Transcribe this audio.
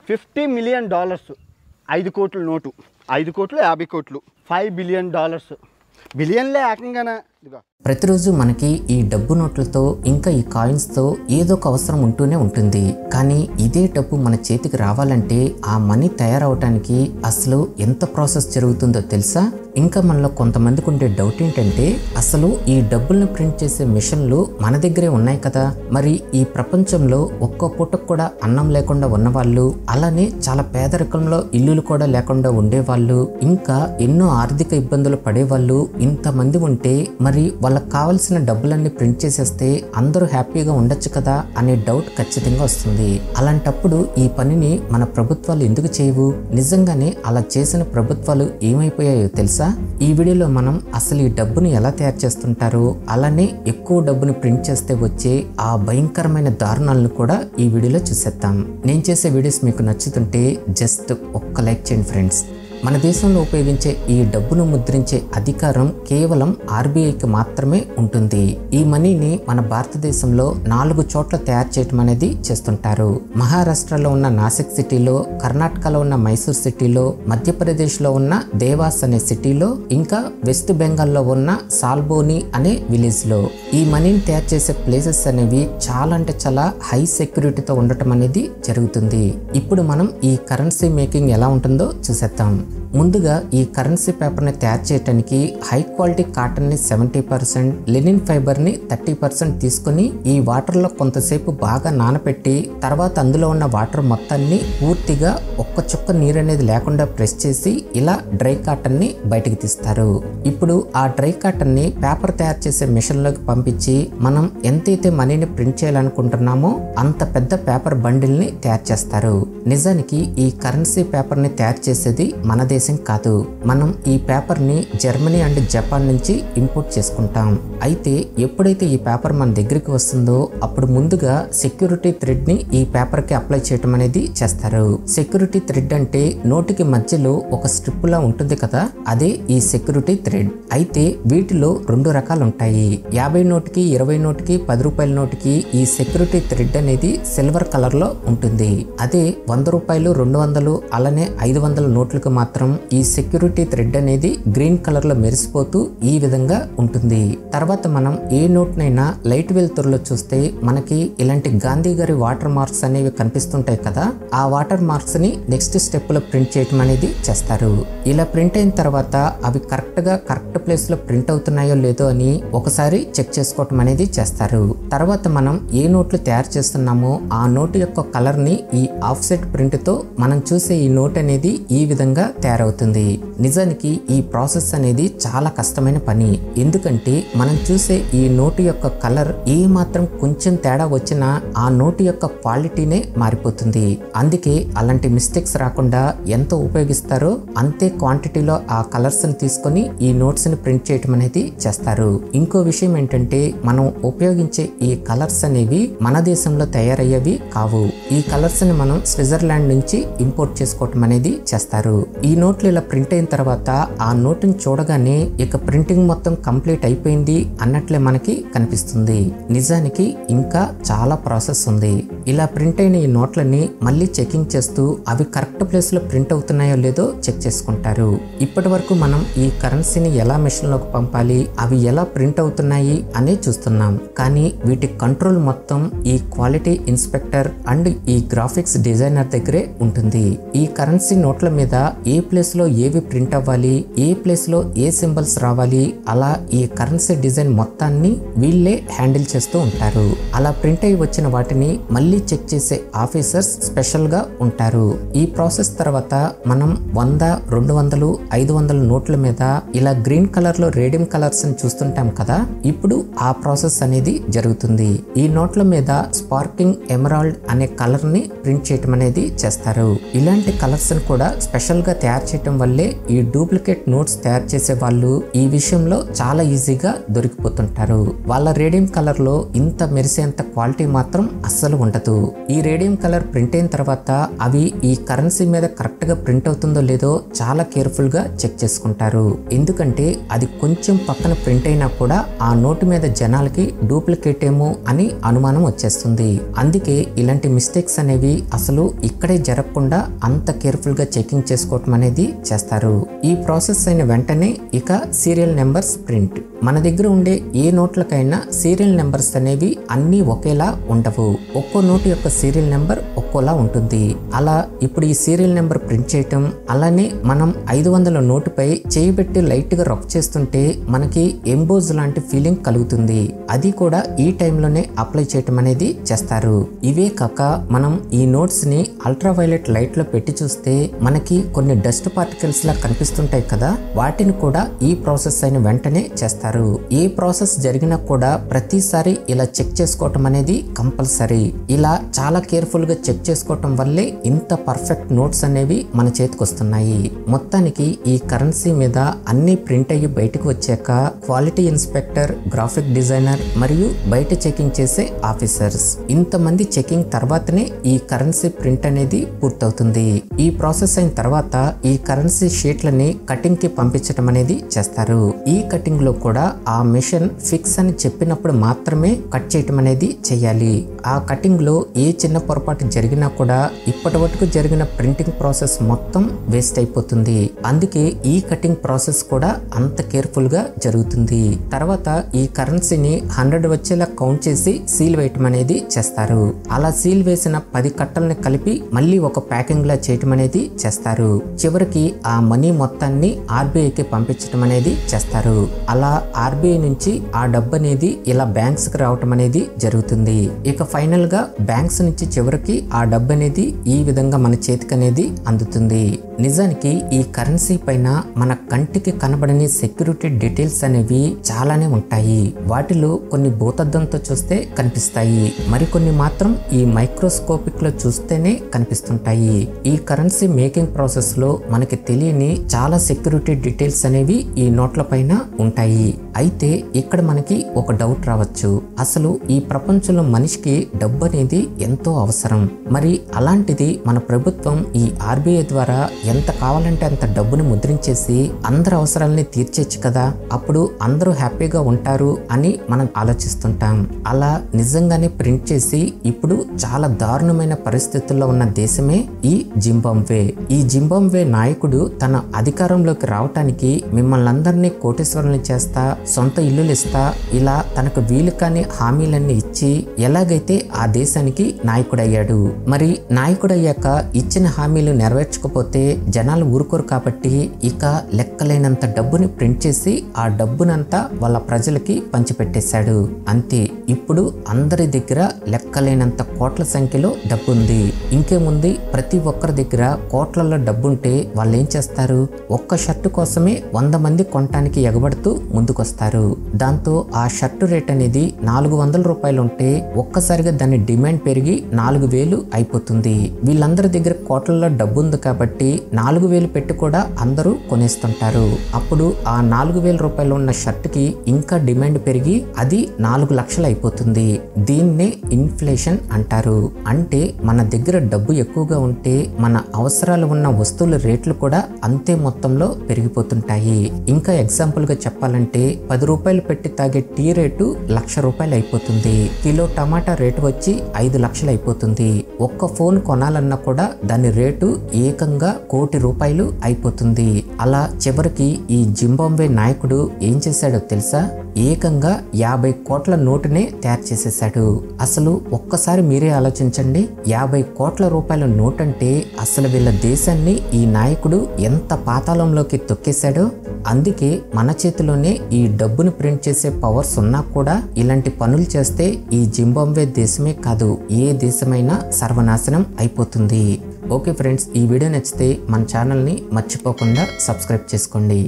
$50 million 5 కోట్ల note 5 కోట్లు 50 కోట్లు $5 billion బిలియన్లే ఏకంగానా ఇదిగో ప్రతిరోజు మనకి ఈ డబ్బు నోట్లతో ఇంకా ఈ కాయిన్స్తో ఏదో ఒక అవసరం ఉంటూనే ఉంటుంది. కానీ ఇదే డబ్బు మన చేతికి రావాలంటే ఆ మనీ తయారవటానికి అసలు ఎంత ప్రాసెస్ జరుగుతుందో తెలుసా? ఇంకా మనలో కొంతమందికి ఉండే డౌట్ ఏంటంటే అసలు ఈ డబ్బుల్ని ప్రింట్ చేసే మిషన్లు మన దగ్గరే ఉన్నాయి కదా, మరి ఈ ప్రపంచంలో ఒక్క పూటకు కూడా అన్నం లేకుండా ఉన్నవాళ్ళు, అలానే చాలా పేదరికంలో ఇల్లులు కూడా లేకుండా ఉండేవాళ్ళు, ఇంకా ఎన్నో ఆర్థిక ఇబ్బందులు పడేవాళ్ళు ఇంతమంది ఉంటే మరి వాళ్ళకి కావాల్సిన డబ్బులన్నీ ప్రింట్ చేసేస్తే అందరూ హ్యాపీగా ఉండొచ్చు కదా అనే డౌట్ ఖచ్చితంగా వస్తుంది. అలాంటప్పుడు ఈ పనిని మన ప్రభుత్వాలు ఎందుకు చేయవు? నిజంగానే అలా చేసిన ప్రభుత్వాలు ఏమైపోయాయో తెలుసా? ఈ వీడియోలో మనం అసలు ఈ డబ్బుని ఎలా తయారు చేస్తుంటారో, అలానే ఎక్కువ డబ్బుని ప్రింట్ చేస్తే వచ్చే ఆ భయంకరమైన దారుణాలను కూడా ఈ వీడియోలో చూసేద్దాం. నేను చేసే వీడియోస్ మీకు నచ్చుతుంటే జస్ట్ ఒక్క లైక్ చేయండి ఫ్రెండ్స్. మన దేశంలో ఉపయోగించే ఈ డబ్బును ముద్రించే అధికారం కేవలం ఆర్బీఐకి మాత్రమే ఉంటుంది. ఈ మనీని మన భారతదేశంలో 4 చోట్ల తయారు చేయటం అనేది చేస్తుంటారు. మహారాష్ట్రలో ఉన్న నాసిక్ సిటీలో, కర్ణాటకలో ఉన్న మైసూర్ సిటీలో, మధ్యప్రదేశ్లో ఉన్న దేవాస్ అనే సిటీలో, ఇంకా వెస్ట్ బెంగాల్లో ఉన్న సాల్బోని అనే విలేజ్ లో. ఈ మనీని తయారు చేసే ప్లేసెస్ అనేవి చాలా అంటే చాలా హై సెక్యూరిటీతో ఉండటం అనేది జరుగుతుంది. ఇప్పుడు మనం ఈ కరెన్సీ మేకింగ్ ఎలా ఉంటుందో చూసేద్దాం. ముందుగా ఈ కరెన్సీ పేపర్ని తయారు చేయడానికి హై క్వాలిటీ కాటన్ని 70%, లెనిన్ ఫైబర్ని 30% తీసుకొని ఈ వాటర్లో కొంతసేపు బాగా నానబెట్టి తర్వాత అందులో ఉన్న వాటర్ మొత్తాన్ని పూర్తిగా ఒక్క చుక్క నీరు అనేది లేకుండా ప్రెస్ చేసి ఇలా డ్రై కాటన్ని బయటికి తీస్తారు. ఇప్పుడు ఆ డ్రై కాటన్ని పేపర్ తయారు చేసే మిషన్లోకి పంపించి మనం ఎంతైతే మనీని ప్రింట్ చేయాలనుకుంటున్నామో అంత పెద్ద పేపర్ బండిల్ని తయారు చేస్తారు. నిజానికి ఈ కరెన్సీ పేపర్ని తయారు చేసేది మన దేశం కాదు. మనం ఈ పేపర్ ని జర్మనీ అండ్ జపాన్ నుంచి ఇంపోర్ట్ చేసుకుంటాం. అయితే ఎప్పుడైతే ఈ పేపర్ మన దగ్గరికి వస్తుందో అప్పుడు ముందుగా సెక్యూరిటీ థ్రెడ్ ని ఈ పేపర్ కి అప్లై చేయడం అనేది చేస్తారు. సెక్యూరిటీ థ్రెడ్ అంటే నోటికి మధ్యలో ఒక స్ట్రిప్ లా ఉంటుంది కదా, అదే ఈ సెక్యూరిటీ థ్రెడ్. అయితే వీటిలో 2 రకాలు ఉంటాయి. 50 నోటుకి, 20 నోటుకి, 10 రూపాయల నోటుకి ఈ సెక్యూరిటీ థ్రెడ్ అనేది సిల్వర్ కలర్ లో ఉంటుంది. అదే 100 రూపాయలు, 200 అలానే 500 నోట్లకు మాత్రం ఈ సెక్యూరిటీ థ్రెడ్ అనేది గ్రీన్ కలర్ లో మెరిసిపోతూ ఈ విధంగా ఉంటుంది. తర్వాత మనం ఏ నోట్ నైనా లైట్ వెలుతురులో చూస్తే మనకి ఇలాంటి గాంధీ గారి వాటర్ మార్క్స్ అనేవి కనిపిస్తుంటాయి కదా, ఆ వాటర్ మార్క్స్ ని నెక్స్ట్ స్టెప్ లో ప్రింట్ చేయడం అనేది చేస్తారు. ఇలా ప్రింట్ అయిన తర్వాత అవి కరెక్ట్ ప్లేస్ లో ప్రింట్ అవుతున్నాయో లేదో అని ఒకసారి చెక్ చేసుకోవటం అనేది చేస్తారు. తర్వాత మనం ఏ నోట్లు తయారు చేస్తున్నామో ఆ నోటు యొక్క కలర్ ని ఈ ఆఫ్సెట్ ప్రింట్ తో మనం చూసే ఈ నోట్ అనేది ఈ విధంగా తయారవుతుంది. నిజానికి ఈ ప్రాసెస్ అనేది చాలా కష్టమైన పని. ఎందుకంటే మనం చూసే ఈ నోటు యొక్క కలర్ ఏ మాత్రం కొంచెం తేడా వచ్చినా ఆ నోటు యొక్క క్వాలిటీనే మారిపోతుంది. అందుకే అలాంటి మిస్టేక్స్ రాకుండా ఎంత ఉపయోగిస్తారో అంతే క్వాంటిటీలో ఆ కలర్స్ ని తీసుకొని ఈ నోట్స్ ని ప్రింట్ చేయడం అనేది చేస్తారు. ఇంకో విషయం ఏంటంటే మనం ఉపయోగించే ఈ కలర్స్ అనేవి మన దేశంలో తయారయ్యేవి కావు. ఈ కలర్స్ ని మనం స్విట్జర్లాండ్ నుంచి ఇంపోర్ట్ చేసుకోవటం అనేది చేస్తారు. ఈ నోట్లు ఇలా ప్రింట్ అయిన తర్వాత ఆ నోటుని చూడగానే ఇక ప్రింటింగ్ మొత్తం కంప్లీట్ అయిపోయింది అన్నట్లే మనకి కనిపిస్తుంది. నిజానికి ఇంకా చాలా ప్రాసెస్ ఉంది. ఇలా ప్రింట్ అయిన ఈ నోట్లని మళ్ళీ చెకింగ్ చేస్తూ అవి కరెక్ట్ ప్లేస్ లో ప్రింట్ అవుతున్నాయో లేదో చెక్ చేసుకుంటారు. ఇప్పటి వరకు మనం ఈ కరెన్సీని ఎలా మెషిన్ లోకి పంపాలి, అవి ఎలా ప్రింట్ అవుతున్నాయి అనే చూస్తున్నాం. కానీ వీటి కంట్రోల్ మొత్తం ఈ క్వాలిటీ ఇన్స్పెక్టర్ అండ్ ఈ గ్రాఫిక్స్ డిజైనర్ దగ్గరే ఉంటుంది. ఈ కరెన్సీ నోట్ల మీద ఏ ప్లేస్ లో ఏవి ప్రింట్ అవ్వాలి, ఏ ప్లేస్ లో ఏ సింబల్స్ రావాలి, అలా ఈ కరెన్సీ డిజైన్ మొత్తాన్ని వీళ్ళే హ్యాండిల్ చేస్తూ ఉంటారు. అలా ప్రింట్ అయి వచ్చిన వాటిని మళ్ళీ చెక్ చేసే ఆఫీసర్స్ స్పెషల్ గా ఉంటారు. ఈ ప్రాసెస్ తర్వాత మనం 100, 200, 500 నోట్ల మీద ఇలా గ్రీన్ కలర్ లో రేడియం కలర్స్ ని చూస్తుంటాం కదా, ఇప్పుడు ఆ ప్రాసెస్ అనేది జరుగుతుంది. ఈ నోట్ల మీద స్పార్కింగ్ ఎమరాల్డ్ అనే కలర్ ని ప్రింట్ చేయడం అనేది చేస్తారు. ఇలాంటి కలర్స్ ని కూడా స్పెషల్ గా తయారు చేయడం వల్లే ఈ డూప్లికేట్ నోట్స్ తయారు చేసే వాళ్ళు ఈ విషయంలో చాలా ఈజీగా దొరికిపోతుంటారు. వాళ్ళ రేడియం కలర్ లో ఇంత మెరిసేంత క్వాలిటీ మాత్రం అస్సలు ఉండదు. ఉండదు. ఈ రేడియం కలర్ ప్రింట్ అయిన తర్వాత అవి ఈ కరెన్సీ మీద కరెక్ట్ గా ప్రింట్ అవుతుందో లేదో చాలా కేర్ఫుల్ గా చెక్ చేసుకుంటారు. ఎందుకంటే అది కొంచెం పక్కన ప్రింట్ అయినా కూడా ఆ నోటు మీద జనాలకి డూప్లికేట్ ఏమో అని అనుమానం వచ్చేస్తుంది. అందుకే ఇలాంటి మిస్టేక్స్ అనేవి అసలు ఇక్కడే జరగకుండా అంత కేర్ఫుల్ గా చెకింగ్ చేసుకోవటం అనేది చేస్తారు. ఈ ప్రాసెస్ అయిన వెంటనే ఇక సీరియల్ నెంబర్స్ ప్రింట్. మన దగ్గర ఉండే ఏ నోట్లకైనా సీరియల్ నెంబర్స్ అనేవి అన్నీ ఒకేలా ఉండవు. ఒక్కో నోటు యొక్క సీరియల్ నెంబర్ ఒక్కోలా ఉంటుంది. అలా ఇప్పుడు ఈ సీరియల్ నెంబర్ ప్రింట్ చేయటం, అలానే మనం 500 నోటుపై చేయబెట్టి లైట్ గా రఫ్ చేస్తుంటే మనకి ఎంబోజ్ లాంటి ఫీలింగ్ కలుగుతుంది. అది కూడా ఈ టైంలోనే అప్లై చేయటం అనేది చేస్తారు. ఇవే కాక మనం ఈ నోట్స్ ని అల్ట్రావైలెట్ లైట్ లో పెట్టి చూస్తే మనకి కొన్ని డస్ట్ పార్టికల్స్ లా కనిపిస్తుంటాయి కదా, వాటిని కూడా ఈ ప్రాసెస్ అయిన వెంటనే చేస్తారు. ఏ ప్రాసెస్ జరిగినా కూడా ప్రతిసారి ఇలా చెక్ చేసుకోవటం అనేది కంపల్సరీ. ఇలా చాలా కేర్ఫుల్ గా చెక్ చేసుకోవటం వల్లే ఇంత పర్ఫెక్ట్ నోట్స్ అనేవి మన చేతికి వస్తున్నాయి. మొత్తానికి ఈ కరెన్సీ మీద అన్ని ప్రింట్ అయ్యి బయటకు వచ్చాక క్వాలిటీ ఇన్స్పెక్టర్, గ్రాఫిక్ డిజైనర్ మరియు బయట చెకింగ్ చేసే ఆఫీసర్స్ ఇంతమంది చెకింగ్ తర్వాతనే ఈ కరెన్సీ ప్రింట్ అనేది పూర్తవుతుంది. ఈ ప్రాసెస్ అయిన తర్వాత ఈ కరెన్సీ షీట్లని కటింగ్ కి పంపించడం అనేది చేస్తారు. ఈ కటింగ్ లో కూడా ఆ మిషన్ ఫిక్స్ అని చెప్పినప్పుడు మాత్రమే కట్ చేయటం అనేది చేయాలి. ఆ కటింగ్ లో ఏ చిన్న పొరపాటు జరిగినా కూడా ఇప్పటి వరకు జరిగిన ప్రింటింగ్ ప్రాసెస్ మొత్తం వేస్ట్ అయిపోతుంది. అందుకే ఈ కటింగ్ ప్రాసెస్ కూడా అంత కేర్ఫుల్ గా జరుగుతుంది. తర్వాత ఈ కరెన్సీని 100 వచ్చేలా కౌంట్ చేసి సీల్ వేయటం అనేది చేస్తారు. అలా సీల్ వేసిన 10 కట్టల్ని కలిపి మళ్ళీ ఒక ప్యాకింగ్ లా చేయటం అనేది చేస్తారు. చివరికి ఆ మనీ మొత్తాన్ని ఆర్బీఐకి పంపించడం అనేది చేస్తారు. అలా ఆర్బీఐ నుంచి ఆ డబ్బు అనేది ఇలా బ్యాంక్స్ కి రావటం అనేది జరుగుతుంది. ఇక ఫైనల్ గా బ్యాంక్స్ నుంచి చివరికి ఆ డబ్బు అనేది ఈ విధంగా మన చేతికి అనేది అందుతుంది. నిజానికి ఈ కరెన్సీ పైన మన కంటికి కనబడని సెక్యూరిటీ డీటెయిల్స్ అనేవి చాలానే ఉంటాయి. వాటిలో కొన్ని భూతద్దంతో చూస్తే కనిపిస్తాయి, మరికొన్ని మాత్రం ఈ మైక్రోస్కోపిక్ లో చూస్తేనే కనిపిస్తుంటాయి. ఈ కరెన్సీ మేకింగ్ ప్రాసెస్ లో మనకి తెలియని చాలా సెక్యూరిటీ డీటెయిల్స్ అనేవి ఈ నోట్ల పైన ఉంటాయి. అయితే ఇక్కడ మనకి ఒక డౌట్ రావచ్చు, అసలు ఈ ప్రపంచంలో మనిషికి డబ్బు అనేది ఎంతో అవసరం. మరి అలాంటిది మన ప్రభుత్వం ఈ ఆర్బీఐ ద్వారా ఎంత కావాలంటే అంత డబ్బుని ముద్రించేసి అందరి అవసరాలని తీర్చేచ్చు కదా, అప్పుడు అందరూ హ్యాపీగా ఉంటారు అని మనం ఆలోచిస్తుంటాం. అలా నిజంగానే ప్రింట్ చేసి ఇప్పుడు చాలా దారుణమైన పరిస్థితుల్లో ఉన్న దేశమే ఈ జింబాబ్వే. ఈ జింబాబ్వే నాయకుడు తన అధికారంలోకి రావటానికి మిమ్మల్ని అందరినీ కోటీశ్వరుల్ని చేస్తా, సొంత ఇల్లులు ఇస్తా, ఇలా తనకు వీలు కాని హామీలన్నీ ఇచ్చి ఎలాగైతే ఆ దేశానికి నాయకుడయ్యాడు. మరి నాయకుడయ్యాక ఇచ్చిన హామీలు నెరవేర్చకపోతే జనాలు ఊరుకోరు కాబట్టి ఇక లెక్కలేనంత డబ్బుని ప్రింట్ చేసి ఆ డబ్బునంతా వాళ్ళ ప్రజలకి పంచిపెట్టేశాడు. అంతే, ఇప్పుడు అందరి దగ్గర లెక్కలేనంత కోట్ల సంఖ్యలో డబ్బు ఉంది. ఇంకేముంది, ప్రతి ఒక్కరి దగ్గర కోట్లలో డబ్బుంటే వాళ్ళు ఏం చేస్తారు, ఒక్క షర్టు కోసమే 100 మంది కొనటానికి ఎగబడుతూ ముందుకొస్తారు. దాంతో ఆ షర్టు రేట్ అనేది 400 రూపాయలు ఉంటే ఒక్కసారిగా దాని డిమాండ్ పెరిగి 4000 అయిపోతుంది. వీళ్ళందరి దగ్గర కోట్లలో డబ్బు ఉంది కాబట్టి 4000 పెట్టి కూడా అందరూ కొనేస్తుంటారు. అప్పుడు ఆ 4000 రూపాయలు ఉన్న షర్టుకి ఇంకా డిమాండ్ పెరిగి అది 4 లక్షలు అయిపోతుంది. దీన్నే ఇన్ఫ్లేషన్ అంటారు. అంటే మన దగ్గర డబ్బు ఎక్కువగా ఉంటే మన అవసరాలు ఉన్న వస్తువుల రేట్లు కూడా అంతే మొత్తంలో పెరిగిపోతుంటాయి. ఇంకా ఎగ్జాంపుల్ గా చెప్పాలంటే 10 రూపాయలు పెట్టి తాగే టీ రేటు 1,00,000 రూపాయలు అయిపోతుంది. కిలో టమాటా రేటు వచ్చి 5 లక్షలు అయిపోతుంది. ఒక్క ఫోన్ కొనాలన్నా కూడా దాని రేటు ఏకంగా 1 కోటి రూపాయలు అయిపోతుంది. అలా చివరికి ఈ జింబాబ్వే నాయకుడు ఏం చేశాడో తెలుసా, ఏకంగా 50 కోట్ల నోటునే తయారు చేసేసాడు. అసలు ఒక్కసారి మీరే ఆలోచించండి, 50 కోట్ల రూపాయల నోట్ అంటే అసలు వీళ్ళ దేశాన్ని ఈ నాయకుడు ఎంత పాతాళంలోకి తొక్కేశాడో. అందుకే మన చేతిలోనే ఈ డబ్బును ప్రింట్ చేసే పవర్స్ ఉన్నా కూడా ఇలాంటి పనులు చేస్తే ఈ జింబాబ్వే దేశమే కాదు, ఏ దేశమైనా సర్వనాశనం అయిపోతుంది. ఓకే ఫ్రెండ్స్, ఈ వీడియో నచ్చితే మన ఛానల్ని మర్చిపోకుండా సబ్స్క్రైబ్ చేసుకోండి.